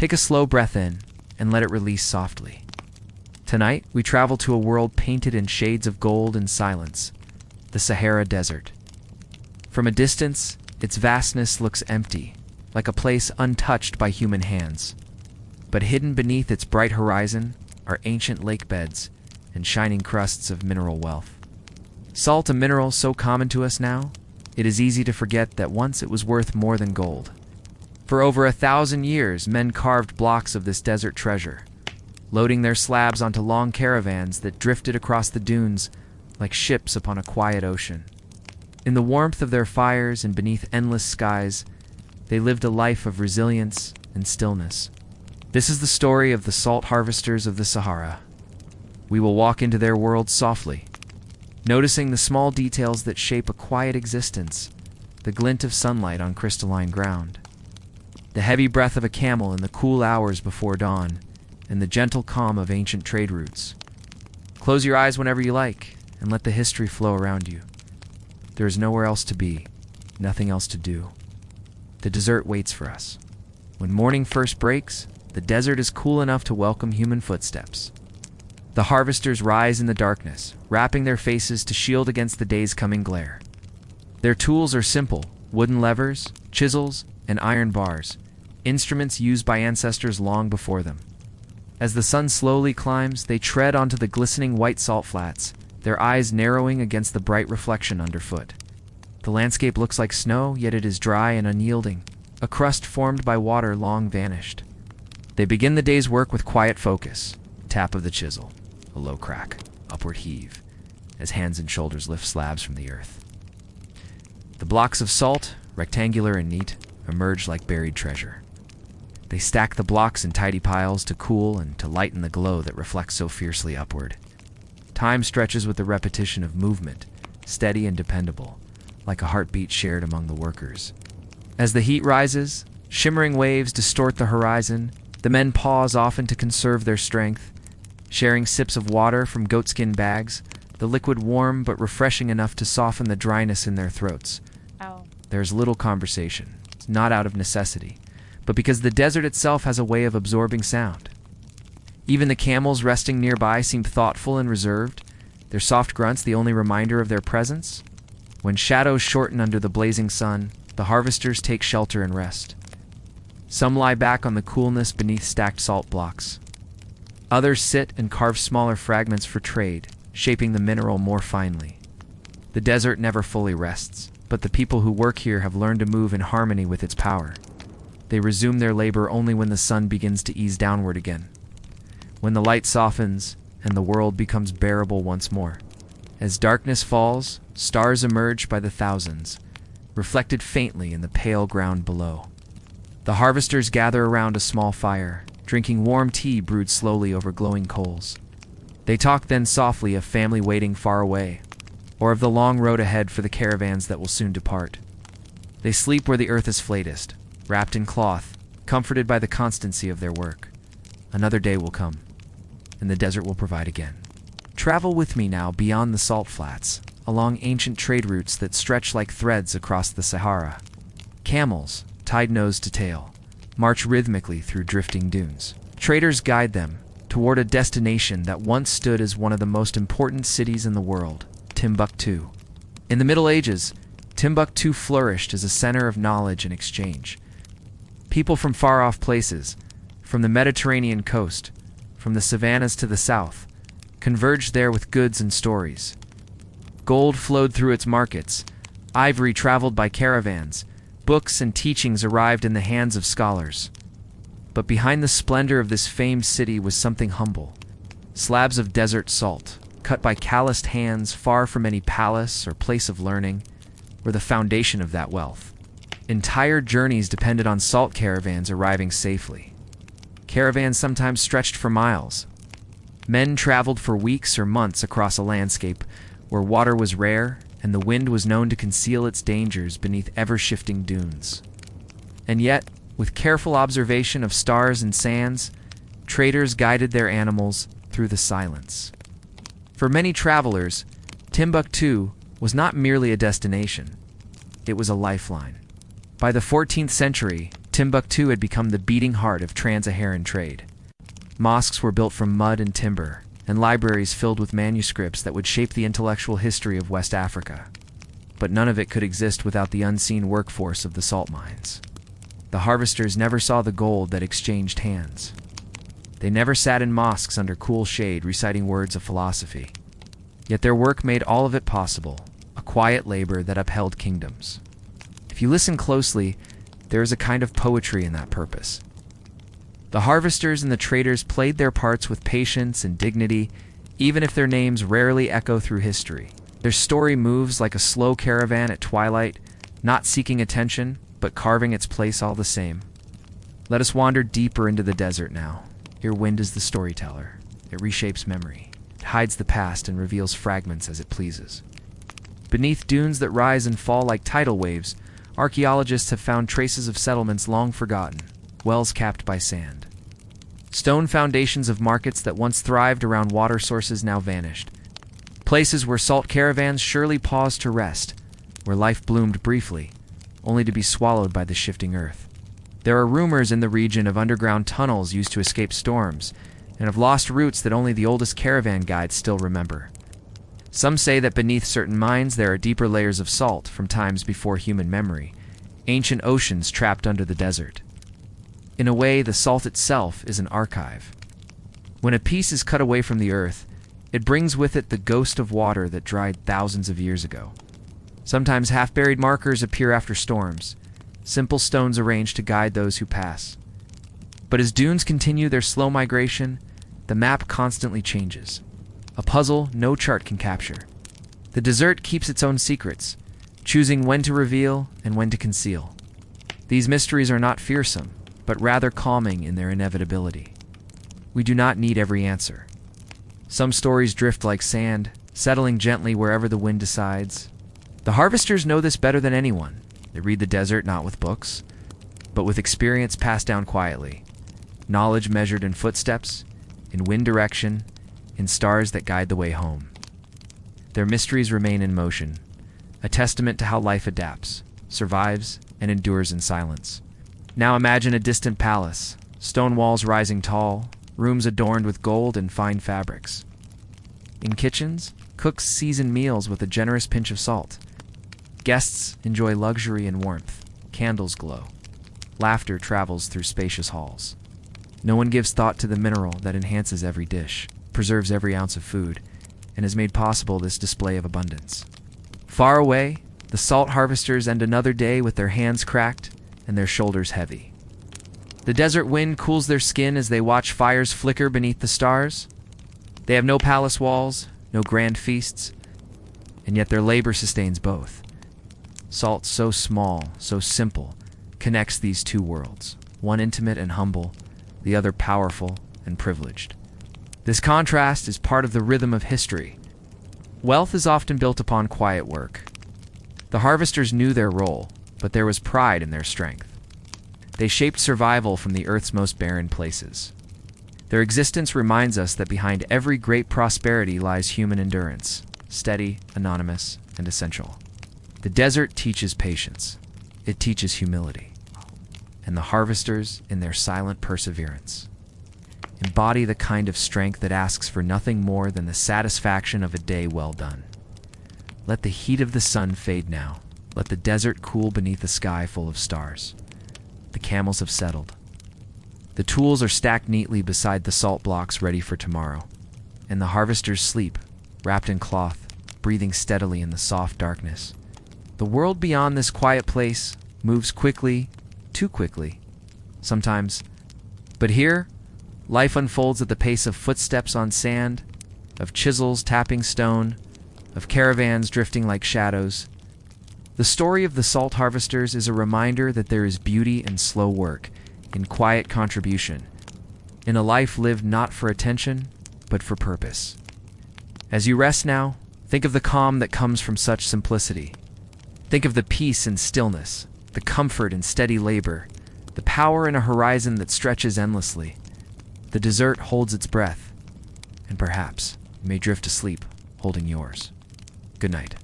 Take a slow breath in and let it release softly. Tonight, we travel to a world painted in shades of gold and silence, the Sahara Desert. From a distance, its vastness looks empty, like a place untouched by human hands. But hidden beneath its bright horizon are ancient lake beds and shining crusts of mineral wealth. Salt, a mineral so common to us now, it is easy to forget that once it was worth more than gold. For over 1,000 years, men carved blocks of this desert treasure, loading their slabs onto long caravans that drifted across the dunes like ships upon a quiet ocean. In the warmth of their fires and beneath endless skies, they lived a life of resilience and stillness. This is the story of the salt harvesters of the Sahara. We will walk into their world softly, noticing the small details that shape a quiet existence, the glint of sunlight on crystalline ground, the heavy breath of a camel in the cool hours before dawn, and the gentle calm of ancient trade routes. Close your eyes whenever you like, and let the history flow around you. There is nowhere else to be, nothing else to do. The desert waits for us. When morning first breaks, the desert is cool enough to welcome human footsteps. The harvesters rise in the darkness, wrapping their faces to shield against the day's coming glare. Their tools are simple: wooden levers, chisels, and iron bars, instruments used by ancestors long before them. As the sun slowly climbs, they tread onto the glistening white salt flats, their eyes narrowing against the bright reflection underfoot. The landscape looks like snow, yet it is dry and unyielding, a crust formed by water long vanished. They begin the day's work with quiet focus: tap of the chisel, a low crack, upward heave, as hands and shoulders lift slabs from the earth. The blocks of salt, rectangular and neat, emerge like buried treasure. They stack the blocks in tidy piles to cool and to lighten the glow that reflects so fiercely upward. Time stretches with the repetition of movement, steady and dependable, like a heartbeat shared among the workers. As the heat rises, shimmering waves distort the horizon. The men pause often to conserve their strength, sharing sips of water from goatskin bags, the liquid warm but refreshing enough to soften the dryness in their throats. Ow. There's little conversation, not out of necessity, but because the desert itself has a way of absorbing sound. Even the camels resting nearby seem thoughtful and reserved, their soft grunts the only reminder of their presence. When shadows shorten under the blazing sun, the harvesters take shelter and rest. Some lie back on the coolness beneath stacked salt blocks. Others sit and carve smaller fragments for trade, shaping the mineral more finely. The desert never fully rests, but the people who work here have learned to move in harmony with its power. They resume their labor only when the sun begins to ease downward again, when the light softens and the world becomes bearable once more. As darkness falls, stars emerge by the thousands, reflected faintly in the pale ground below. The harvesters gather around a small fire, drinking warm tea brewed slowly over glowing coals. They talk then softly of family waiting far away, or of the long road ahead for the caravans that will soon depart. They sleep where the earth is flatest, wrapped in cloth, comforted by the constancy of their work. Another day will come, and the desert will provide again. Travel with me now beyond the salt flats, along ancient trade routes that stretch like threads across the Sahara. Camels, tied nose to tail, march rhythmically through drifting dunes. Traders guide them toward a destination that once stood as one of the most important cities in the world, Timbuktu. In the Middle Ages, Timbuktu flourished as a center of knowledge and exchange. People from far-off places, from the Mediterranean coast, from the savannas to the south, converged there with goods and stories. Gold flowed through its markets, ivory traveled by caravans, books and teachings arrived in the hands of scholars. But behind the splendor of this famed city was something humble. Slabs of desert salt, cut by calloused hands far from any palace or place of learning, were the foundation of that wealth. Entire journeys depended on salt caravans arriving safely. Caravans sometimes stretched for miles. Men traveled for weeks or months across a landscape where water was rare and the wind was known to conceal its dangers beneath ever-shifting dunes. And yet, with careful observation of stars and sands, traders guided their animals through the silence. For many travelers, Timbuktu was not merely a destination, it was a lifeline. By the 14th century, Timbuktu had become the beating heart of trans-Saharan trade. Mosques were built from mud and timber, and libraries filled with manuscripts that would shape the intellectual history of West Africa. But none of it could exist without the unseen workforce of the salt mines. The harvesters never saw the gold that exchanged hands. They never sat in mosques under cool shade reciting words of philosophy. Yet their work made all of it possible, a quiet labor that upheld kingdoms. If you listen closely, there is a kind of poetry in that purpose. The harvesters and the traders played their parts with patience and dignity, even if their names rarely echo through history. Their story moves like a slow caravan at twilight, not seeking attention, but carving its place all the same. Let us wander deeper into the desert now. Here wind is the storyteller. It reshapes memory. It hides the past and reveals fragments as it pleases. Beneath dunes that rise and fall like tidal waves, archaeologists have found traces of settlements long forgotten, wells capped by sand. Stone foundations of markets that once thrived around water sources now vanished. Places where salt caravans surely paused to rest, where life bloomed briefly, only to be swallowed by the shifting earth. There are rumors in the region of underground tunnels used to escape storms, and of lost routes that only the oldest caravan guides still remember. Some say that beneath certain mines there are deeper layers of salt from times before human memory, ancient oceans trapped under the desert. In a way, the salt itself is an archive. When a piece is cut away from the earth, it brings with it the ghost of water that dried thousands of years ago. Sometimes half-buried markers appear after storms, simple stones arranged to guide those who pass. But as dunes continue their slow migration, the map constantly changes. A puzzle no chart can capture. The desert keeps its own secrets, choosing when to reveal and when to conceal. These mysteries are not fearsome, but rather calming in their inevitability. We do not need every answer. Some stories drift like sand, settling gently wherever the wind decides. The harvesters know this better than anyone. They read the desert not with books, but with experience passed down quietly. Knowledge measured in footsteps, in wind direction, in stars that guide the way home. Their mysteries remain in motion, a testament to how life adapts, survives, and endures in silence. Now imagine a distant palace, stone walls rising tall, rooms adorned with gold and fine fabrics. In kitchens, cooks season meals with a generous pinch of salt. Guests enjoy luxury and warmth. Candles glow. Laughter travels through spacious halls. No one gives thought to the mineral that enhances every dish, preserves every ounce of food, and has made possible this display of abundance. Far away, the salt harvesters end another day with their hands cracked and their shoulders heavy. The desert wind cools their skin as they watch fires flicker beneath the stars. They have no palace walls, no grand feasts, and yet their labor sustains both. Salt so small, so simple, connects these two worlds, one intimate and humble, the other powerful and privileged. This contrast is part of the rhythm of history. Wealth is often built upon quiet work. The harvesters knew their role, but there was pride in their strength. They shaped survival from the earth's most barren places. Their existence reminds us that behind every great prosperity lies human endurance, steady, anonymous, and essential. The desert teaches patience. It teaches humility. And the harvesters, in their silent perseverance, embody the kind of strength that asks for nothing more than the satisfaction of a day well done. Let the heat of the sun fade now. Let the desert cool beneath a sky full of stars. The camels have settled. The tools are stacked neatly beside the salt blocks ready for tomorrow. And the harvesters sleep, wrapped in cloth, breathing steadily in the soft darkness. The world beyond this quiet place moves quickly, too quickly, sometimes. But here, life unfolds at the pace of footsteps on sand, of chisels tapping stone, of caravans drifting like shadows. The story of the salt harvesters is a reminder that there is beauty in slow work, in quiet contribution, in a life lived not for attention, but for purpose. As you rest now, think of the calm that comes from such simplicity. Think of the peace and stillness, the comfort in steady labor, the power in a horizon that stretches endlessly. The desert holds its breath, and perhaps you may drift to sleep holding yours. Good night.